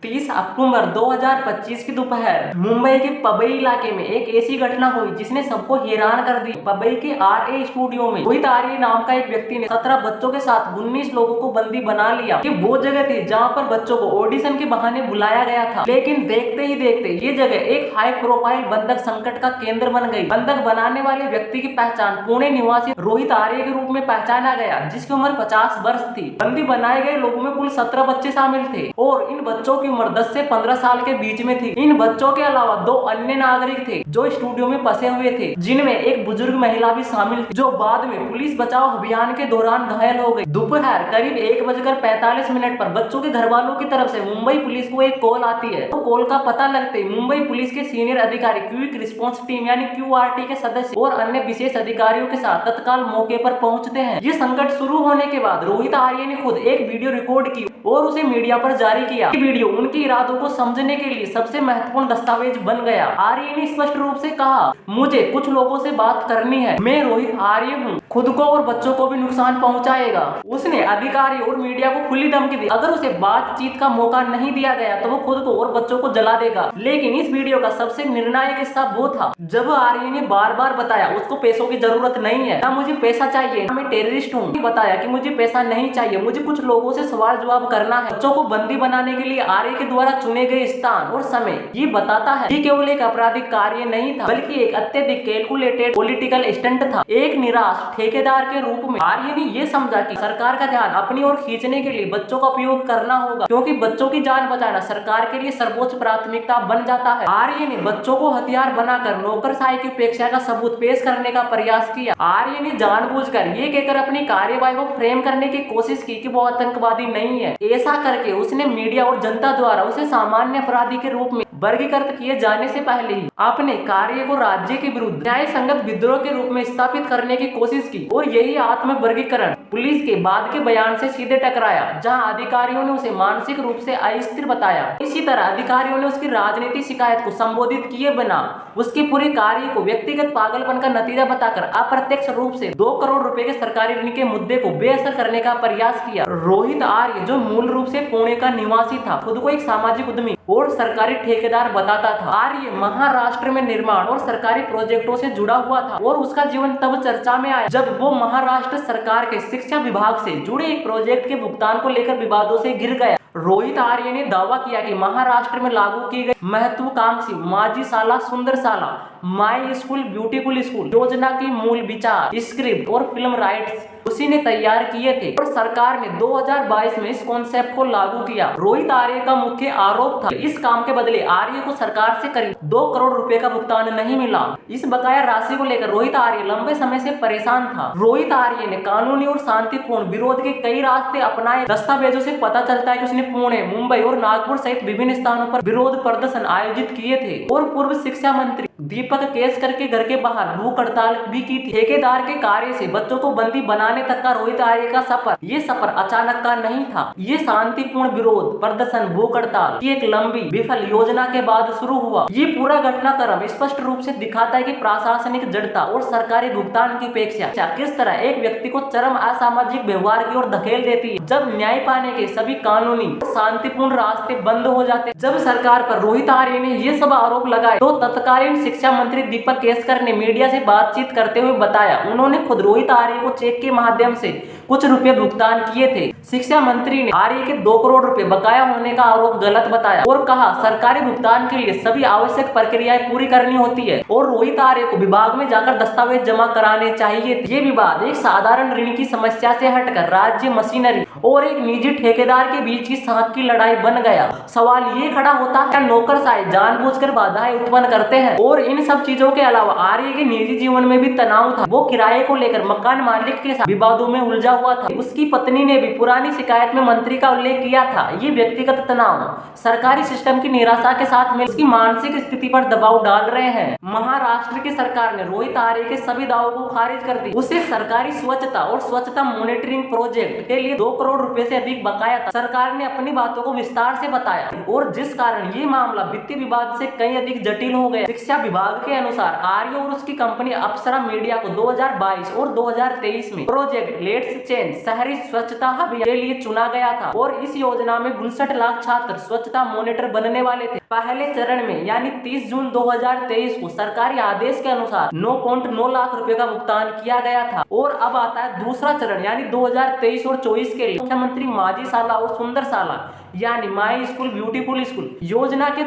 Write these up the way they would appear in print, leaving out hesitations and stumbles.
30 अक्टूबर 2025 की दोपहर मुंबई के पबई इलाके में एक ऐसी घटना हुई जिसने सबको हैरान कर दी। पबई के RA स्टूडियो में रोहित आर्य नाम का एक व्यक्ति ने 17 बच्चों के साथ 19 लोगों को बंदी बना लिया। ये वो जगह थी जहाँ पर बच्चों को ऑडिशन के बहाने बुलाया गया था, लेकिन देखते ही देखते ये जगह एक हाई प्रोफाइल बंधक संकट का केंद्र बन गई। बंधक बनाने वाले व्यक्ति की पहचान पुणे निवासी रोहित आर्य के रूप में पहचाना गया, जिसकी उम्र 50 वर्ष थी। बंदी बनाए गए लोगों में कुल 17 बच्चे शामिल थे और इन बच्चों की उम्र 10 से 15 साल के बीच में थी। इन बच्चों के अलावा 2 अन्य नागरिक थे जो स्टूडियो में फंसे हुए थे, जिनमें एक बुजुर्ग महिला भी शामिल थी, जो बाद में पुलिस बचाव अभियान के दौरान घायल हो गई। दोपहर करीब 1:45 पर बच्चों के घर वालों की तरफ से मुंबई पुलिस को एक कॉल आती है। तो कॉल का पता लगते ही मुंबई पुलिस के सीनियर अधिकारी, क्विक रिस्पॉन्स टीम यानी QRT के सदस्य और अन्य विशेष अधिकारियों के साथ तत्काल मौके पर पहुंचते हैं। ये संकट शुरू होने के बाद रोहित आर्य ने खुद एक वीडियो रिकॉर्ड की और उसे मीडिया पर जारी किया। ये वीडियो उनके इरादों को समझने के लिए सबसे महत्वपूर्ण दस्तावेज बन गया। आर्य ने स्पष्ट रूप से कहा, मुझे कुछ लोगों से बात करनी है, मैं रोहित आर्य हूँ, खुद को और बच्चों को भी नुकसान पहुंचाएगा। उसने अधिकारी और मीडिया को खुली धमकी दी, अगर उसे बातचीत का मौका नहीं दिया गया तो वो खुद को और बच्चों को जला देगा। लेकिन इस वीडियो का सबसे निर्णायक हिस्सा वो था जब आर्य ने बार बार बताया उसको पैसों की जरूरत नहीं है, ना मुझे पैसा चाहिए, मैं टेररिस्ट हूँ। बताया कि मुझे पैसा नहीं चाहिए, मुझे कुछ लोगों से सवाल जवाब करना है। बच्चों को बंदी बनाने के लिए आर्य के द्वारा चुने गए स्थान और समय ये बताता है कि केवल एक आपराधिक कार्य नहीं था, बल्कि एक अत्यधिक कैलकुलेटेड पॉलिटिकल स्टंट था। एक निराश ठेकेदार के रूप में आर्य ने ये समझा कि सरकार का ध्यान अपनी ओर खींचने के लिए बच्चों का उपयोग करना होगा, क्योंकि बच्चों की जान बचाना सरकार के लिए सर्वोच्च प्राथमिकता बन जाता है। आर्य ने बच्चों को हथियार बनाकर नौकरशाही की उपेक्षा का सबूत पेश करने का प्रयास किया। आर्य ने जानबूझकर ये कहकर अपनी कार्यवाही को फ्रेम करने की कोशिश की कि वो आतंकवादी नहीं है। ऐसा करके उसने मीडिया और जनता द्वारा उसे सामान्य अपराधी के रूप में वर्गीकृत किए जाने से पहले ही अपने कार्य को राज्य के विरुद्ध न्याय संगत विद्रोह के रूप में स्थापित करने की कोशिश की। और यही आत्म वर्गीकरण पुलिस के बाद के बयान से सीधे टकराया, जहां अधिकारियों ने उसे मानसिक रूप से अस्थिर बताया। इसी तरह अधिकारियों ने उसकी राजनीतिक शिकायत को संबोधित किए बिना उसके पूरे कार्य को व्यक्तिगत पागलपन का नतीजा बताकर अप्रत्यक्ष रूप से 2 करोड़ रुपए के सरकारी ऋण के मुद्दे को बेअसर करने का प्रयास किया। रोहित आर्य, जो मूल रूप से पुणे का निवासी था, खुद को एक सामाजिक उद्यमी और सरकारी ठेकेदार बताता था। आर्य महाराष्ट्र में निर्माण और सरकारी प्रोजेक्टों से जुड़ा हुआ था और उसका जीवन तब चर्चा में आया जब वो महाराष्ट्र सरकार के शिक्षा विभाग से जुड़े एक प्रोजेक्ट के भुगतान को लेकर विवादों से घिर गया। रोहित आर्य ने दावा किया कि महाराष्ट्र में लागू की गई महत्वाकांक्षी माझी शाला सुंदर शाला, माई स्कूल ब्यूटीफुल स्कूल योजना की मूल विचार, स्क्रिप्ट और फिल्म राइट्स उसी ने तैयार किए थे और सरकार ने 2022 में इस कॉन्सेप्ट को लागू किया। रोहित आर्य का मुख्य आरोप था इस काम के बदले आर्य को सरकार से करीब 2 करोड़ रुपए का भुगतान नहीं मिला। इस बकाया राशि को लेकर रोहित आर्य लंबे समय से परेशान था। रोहित आर्य ने कानूनी और शांतिपूर्ण विरोध के कई रास्ते अपनाए। दस्तावेजों से पता चलता है कि उसने पुणे, मुंबई और नागपुर सहित विभिन्न स्थानों पर विरोध प्रदर्शन आयोजित किए थे और पूर्व शिक्षा मंत्री दीपक केसकर के घर के बाहर भूख हड़ताल भी की थी। ठेकेदार के कार्य से बच्चों को बंदी बनाने तक का रोहित आर्य का सफर, ये सफर अचानक का नहीं था। ये शांतिपूर्ण विरोध प्रदर्शन, भूख हड़ताल की एक लंबी विफल योजना के बाद शुरू हुआ। ये पूरा घटनाक्रम स्पष्ट रूप से दिखाता है कि प्रशासनिक जड़ता और सरकारी भुगतान की अपेक्षा किस तरह एक व्यक्ति को चरम असामाजिक व्यवहार की ओर धकेल देती है। जब न्याय पाने के सभी कानूनी शांतिपूर्ण रास्ते बंद हो जाते, जब सरकार पर रोहित आर्य ने ये सब आरोप लगाए, तो तत्कालीन शिक्षा मंत्री दीपक केसकर ने मीडिया से बातचीत करते हुए बताया उन्होंने खुद रोहित आर्य को चेक के माध्यम से कुछ रुपए भुगतान किए थे। शिक्षा मंत्री ने आर्य के 2 करोड़ रुपए बकाया होने का आरोप गलत बताया और कहा सरकारी भुगतान के लिए सभी आवश्यक प्रक्रियाएं पूरी करनी होती है और रोहित आर्य को विभाग में जाकर दस्तावेज जमा कराने चाहिए। ये विवाद एक साधारण ऋण की समस्या से हटकर राज्य मशीनरी और एक निजी ठेकेदार के बीच की सांख की लड़ाई बन गया। सवाल ये खड़ा होता है, नौकरशाही जानबूझकर बाधाएं उत्पन्न करते हैं? और इन सब चीजों के अलावा आर्य के निजी जीवन में भी तनाव था। वो किराए को लेकर मकान मालिक के साथ विवादों में उलझा हुआ था। उसकी पत्नी ने भी पुरानी शिकायत में मंत्री का उल्लेख किया था। ये व्यक्तिगत तनाव सरकारी सिस्टम की निराशा के साथ में उसकी मानसिक स्थिति पर दबाव डाल रहे हैं। महाराष्ट्र की सरकार ने रोहित आर्य के सभी दावों को खारिज कर दी। उसे सरकारी स्वच्छता और स्वच्छता मॉनिटरिंग प्रोजेक्ट के लिए 2 करोड़ करोड़ रुपए से अधिक बकाया था। सरकार ने अपनी बातों को विस्तार से बताया और जिस कारण ये मामला वित्तीय विवाद से कहीं अधिक जटिल हो गया। शिक्षा विभाग के अनुसार आर्य और उसकी कंपनी अप्सरा मीडिया को 2022 और 2023 में प्रोजेक्ट लेट्स चेंज शहरी स्वच्छता अभियान के लिए चुना गया था और इस योजना में 59 लाख छात्र स्वच्छता मॉनिटर बनने वाले थे। पहले चरण में यानी 30 जून 2023 को सरकारी आदेश के अनुसार 9.9 लाख रुपए का भुगतान किया गया था और अब आता है दूसरा चरण यानी 2023 और 24 के लिए मुख्यमंत्री माझी शाला और सुंदर शाला यानी माई स्कूल ब्यूटीफुल स्कूल योजना के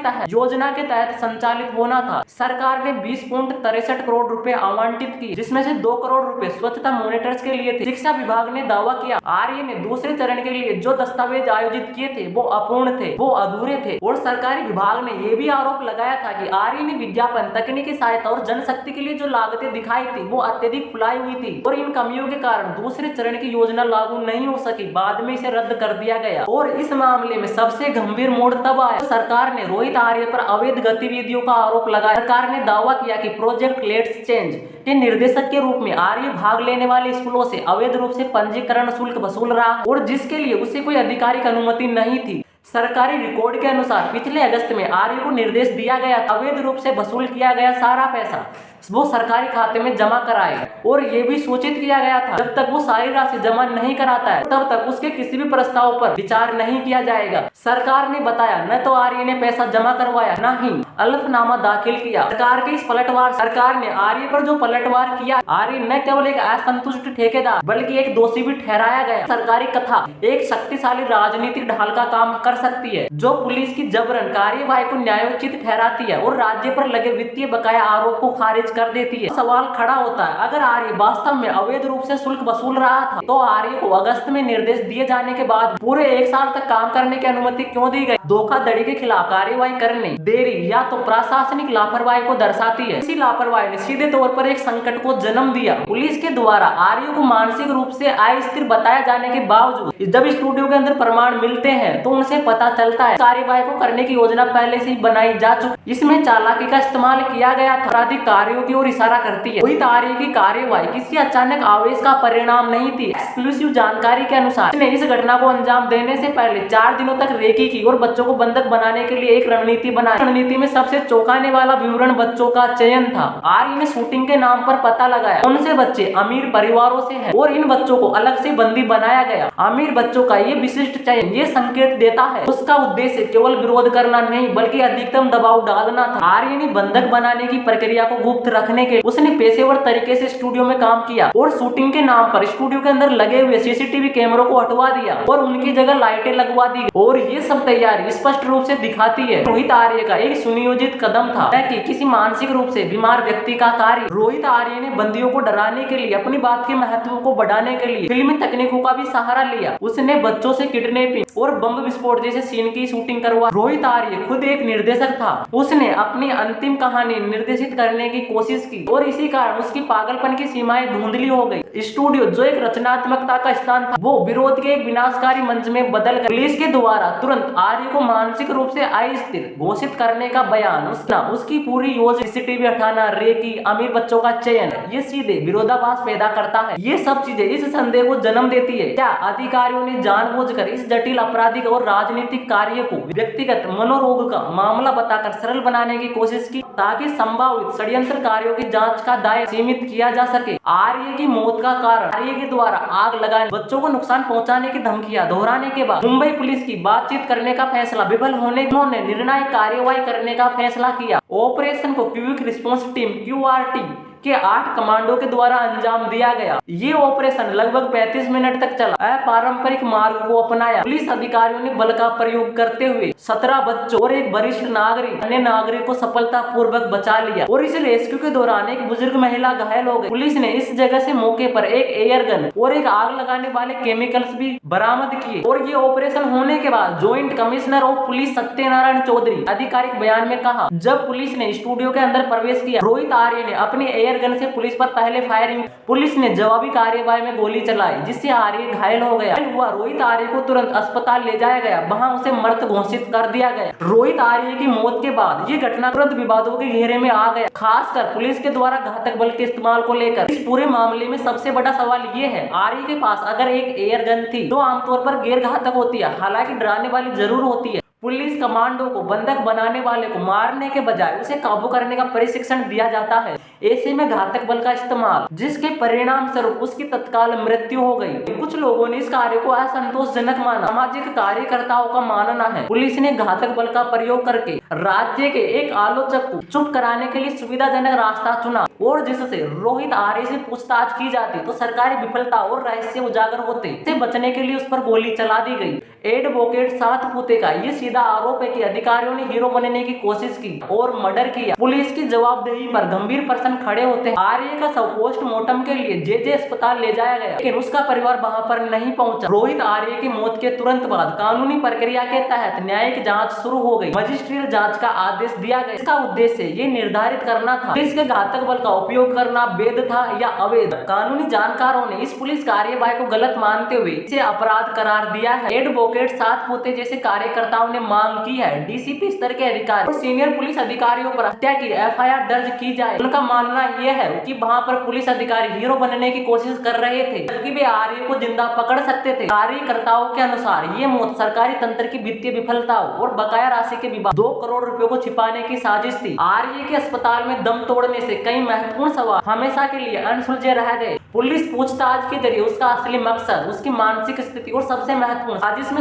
तहत संचालित होना था। सरकार ने 20.63 करोड़ रुपए आवंटित किए जिसमें से 2 करोड़ रुपए स्वच्छता मॉनिटर्स के लिए थे। शिक्षा विभाग ने दावा किया आर्य ने दूसरे चरण के लिए जो दस्तावेज आयोजित किए थे वो अपूर्ण थे, वो अधूरे थे और सरकारी विभाग ने ये भी आरोप लगाया था कि आर्य ने विज्ञापन, तकनीकी सहायता और जनशक्ति के लिए जो लागतें दिखाई थी वो अत्यधिक फुलाई हुई थी और इन कमियों के कारण दूसरे चरण की योजना लागू नहीं हो सकी। बाद में इसे रद्द कर दिया गया और इस मामले में सबसे गंभीर मोड़ तब आया सरकार ने रोहित आर्य पर अवैध गतिविधियों का आरोप लगाया। सरकार ने दावा किया कि प्रोजेक्ट लेट्स चेंज के निर्देशक के रूप में आर्य भाग लेने वाले स्कूलों से अवैध रूप से पंजीकरण शुल्क वसूल रहा और जिसके लिए उसे कोई आधिकारिक अनुमति नहीं थी। सरकारी रिकॉर्ड के अनुसार पिछले अगस्त में आर्य को निर्देश दिया गया अवैध रूप से वसूल किया गया सारा पैसा वो सरकारी खाते में जमा कराए और ये भी सूचित किया गया था जब तक वो सारी राशि जमा नहीं कराता है तब तक उसके किसी भी प्रस्ताव पर विचार नहीं किया जाएगा। सरकार ने बताया न तो आर्य ने पैसा जमा करवाया न ही अल्फनामा दाखिल किया। सरकार ने आर्य पर जो पलटवार किया, आर्य न केवल एक असंतुष्ट ठेकेदार बल्कि एक दोषी भी ठहराया गया। सरकारी कथा एक शक्तिशाली राजनीतिक ढाल का काम कर सकती है जो पुलिस की जबरन कार्यवाही को न्यायोचित ठहराती है और राज्य पर लगे वित्तीय बकाया आरोप को खारिज कर देती है। सवाल खड़ा होता है अगर आर्य वास्तव में अवैध रूप से शुल्क वसूल रहा था तो आर्य को अगस्त में निर्देश दिए जाने के बाद पूरे 1 साल तक काम करने की अनुमति क्यों दी गई? धोखाधड़ी के खिलाफ कार्यवाही करने देरी या तो प्रशासनिक लापरवाही को दर्शाती है। इसी लापरवाही ने सीधे तौर पर एक संकट को जन्म दिया। पुलिस के द्वारा आर्य को मानसिक रूप से अस्थिर बताया जाने के बावजूद जब स्टूडियो के अंदर प्रमाण मिलते हैं तो उनसे पता चलता है कार्यवाही को करने की योजना पहले से ही बनाई जा चुकी। इसमें चालाकी का इस्तेमाल किया गया था। आपराधिक कार्यों की ओर इशारा करती है। रोहित आर्य की कार्यवाही किसी अचानक आवेश का परिणाम नहीं थी। एक्सक्लूसिव जानकारी के अनुसार उसने इस घटना को अंजाम देने से पहले 4 दिनों तक रेकी की और बच्चों को बंधक बनाने के लिए एक रणनीति बनाई। रणनीति में सबसे चौंकाने वाला विवरण बच्चों का चयन था। आर्य ने शूटिंग के नाम पर पता लगाया कौन से बच्चे अमीर परिवारों से हैं और इन बच्चों को अलग से बंदी बनाया गया। अमीर बच्चों का ये विशिष्ट चयन ये संकेत देता है उसका उद्देश्य केवल विरोध करना नहीं बल्कि अधिकतम दबाव डालना था। आर्य ने बंधक बनाने की प्रक्रिया को गुप्त रखने के उसने पेशेवर तरीके से स्टूडियो में काम किया और शूटिंग के नाम पर स्टूडियो के अंदर लगे हुए सीसीटीवी कैमरों को हटवा दिया और उनकी जगह लाइटें लगवा दी और ये सब तैयारी स्पष्ट रूप से दिखाती है रोहित आर्य का एक सुनियोजित कदम था कि किसी मानसिक रूप से बीमार व्यक्ति का कार्य। रोहित आर्य ने बंदियों को डराने के लिए अपनी बात के महत्व को बढ़ाने के लिए फिल्मी तकनीकों का भी सहारा लिया। उसने बच्चों से किडनैपिंग और बम विस्फोट जैसे सीन की शूटिंग करवा। रोहित आर्य खुद एक निर्देशक था। उसने अपनी अंतिम कहानी निर्देशित करने की कोशिश की और इसी कारण उसकी पागलपन की सीमाएं धुंधली हो गई। स्टूडियो जो एक रचनात्मकता का स्थान था वो विरोध के एक विनाशकारी मंच में बदल गया। पुलिस के द्वारा तुरंत आर्य को मानसिक रूप से अस्थिर घोषित करने का बयान उसकी पूरी योजना सीसीटीवी हटाना, रेकी, अमीर बच्चों का चयन ये सीधे विरोधाभास पैदा करता है। ये सब चीजें इस संदेह को जन्म देती है क्या अधिकारियों ने जानबूझकर इस जटिल आपराधिक और राजनीतिक कार्य को व्यक्तिगत मनोरोग का मामला बताकर सरल बनाने की कोशिश की ताकि संभावित षड्यंत्र कार्यों की जांच का दायरा सीमित किया जा सके। आर्य की मौत का कारण आर्य के द्वारा आग लगाने, बच्चों को नुकसान पहुंचाने की धमकियां दोहराने के बाद मुंबई पुलिस की बातचीत करने का फैसला विफल होने उन्होंने निर्णायक कार्यवाही करने का फैसला किया। ऑपरेशन को क्विक रिस्पांस टीम QRT के 8 कमांडो के द्वारा अंजाम दिया गया। ये ऑपरेशन लगभग 35 मिनट तक चला। अपारंपरिक मार्ग को अपनाया। पुलिस अधिकारियों ने बल का प्रयोग करते हुए 17 बच्चों और एक वरिष्ठ नागरिक अन्य नागरिक को सफलतापूर्वक बचा लिया और इस रेस्क्यू के दौरान एक बुजुर्ग महिला घायल हो गई। पुलिस ने इस जगह से मौके पर एक एयर गन और एक आग लगाने वाले केमिकल्स भी बरामद किए और ये ऑपरेशन होने के बाद joint commissioner of police Satyanarayana Chaudhary आधिकारिक बयान में कहा जब पुलिस ने स्टूडियो के अंदर प्रवेश किया रोहित आर्य ने अपने एयर गन से पुलिस पर पहले फायरिंग। पुलिस ने जवाबी कार्यवाही में गोली चलाई जिससे आर्य घायल हो गया। रोहित आर्य को तुरंत अस्पताल ले जाया गया, वहां उसे मृत घोषित कर दिया गया। रोहित आर्य की मौत के बाद ये घटना तुरंत विवादों के घेरे में आ गया, खासकर पुलिस के द्वारा घातक बल के इस्तेमाल को लेकर। इस पूरे मामले में सबसे बड़ा सवाल ये है, आर्य के पास अगर एक एयर गन थी जो आमतौर पर गैर घातक होती है, हालांकि डराने वाली जरूर होती है। पुलिस कमांडो को बंधक बनाने वाले को मारने के बजाय उसे काबू करने का प्रशिक्षण दिया जाता है। ऐसे में घातक बल का इस्तेमाल, जिसके परिणाम स्वरूप उसकी तत्काल मृत्यु हो गई। कुछ लोगों ने इस कार्य को असंतोषजनक माना। सामाजिक कार्यकर्ताओं का मानना है पुलिस ने घातक बल का प्रयोग करके राज्य के एक आलोचक को चुप कराने के लिए सुविधाजनक रास्ता चुना, और जिससे रोहित आर्य से पूछताछ की जाती तो सरकारी विफलता और रहस्य उजागर होते। इससे बचने के लिए उस पर गोली चला दी गई। एडवोकेट सातपुते का ये सीधा आरोप है कि अधिकारियों ने हीरो बनने की कोशिश की और मर्डर किया। पुलिस की जवाबदेही पर गंभीर प्रश्न खड़े होते हैं। आर्य का शव पोस्टमार्टम के लिए जे अस्पताल ले जाया गया, लेकिन उसका परिवार वहां पर नहीं पहुंचा। रोहित आर्य की मौत के तुरंत बाद कानूनी प्रक्रिया के तहत न्यायिक जांच शुरू हो गई। मजिस्ट्रियल जांच का आदेश दिया गया। इसका उद्देश्य ये निर्धारित करना था पुलिस के घातक बल का उपयोग करना वैध था या अवैध। कानूनी जानकारों ने इस पुलिस कार्यवाही को गलत मानते हुए इसे अपराध करार दिया है। एडवोकेट सातपुते जैसे कार्यकर्ताओं ने मांग की है डीसीपी स्तर के अधिकारी और सीनियर पुलिस अधिकारियों पर हत्या की एफआईआर दर्ज की जाए। उनका मानना यह है कि वहां पर पुलिस अधिकारी हीरो बनने की कोशिश कर रहे थे, बल्कि वे आर्य को जिंदा पकड़ सकते थे। कार्यकर्ताओं के अनुसार ये मौत सरकारी तंत्र की वित्तीय विफलताओं और बकाया राशि के विवाद 2 करोड़ रुपए को छिपाने की साजिश थी। आर्य के अस्पताल में दम तोड़ने से कई महत्वपूर्ण सवाल हमेशा के लिए अनसुलझे रह गए। पुलिस पूछताछ के जरिए उसका असली मकसद, उसकी मानसिक स्थिति और सबसे महत्वपूर्ण साजिश में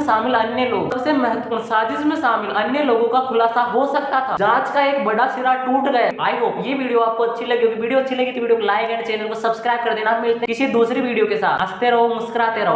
शामिल अन्य लोगों का खुलासा हो सकता था। जांच का एक बड़ा सिरा टूट गया। आई होप ये वीडियो आपको अच्छी लगी होगी। वीडियो अच्छी लगी तो वीडियो को लाइक एंड चैनल को सब्सक्राइब कर देना। मिलते हैं किसी दूसरी वीडियो के साथ। हंसते रहो, मुस्कुराते रहो।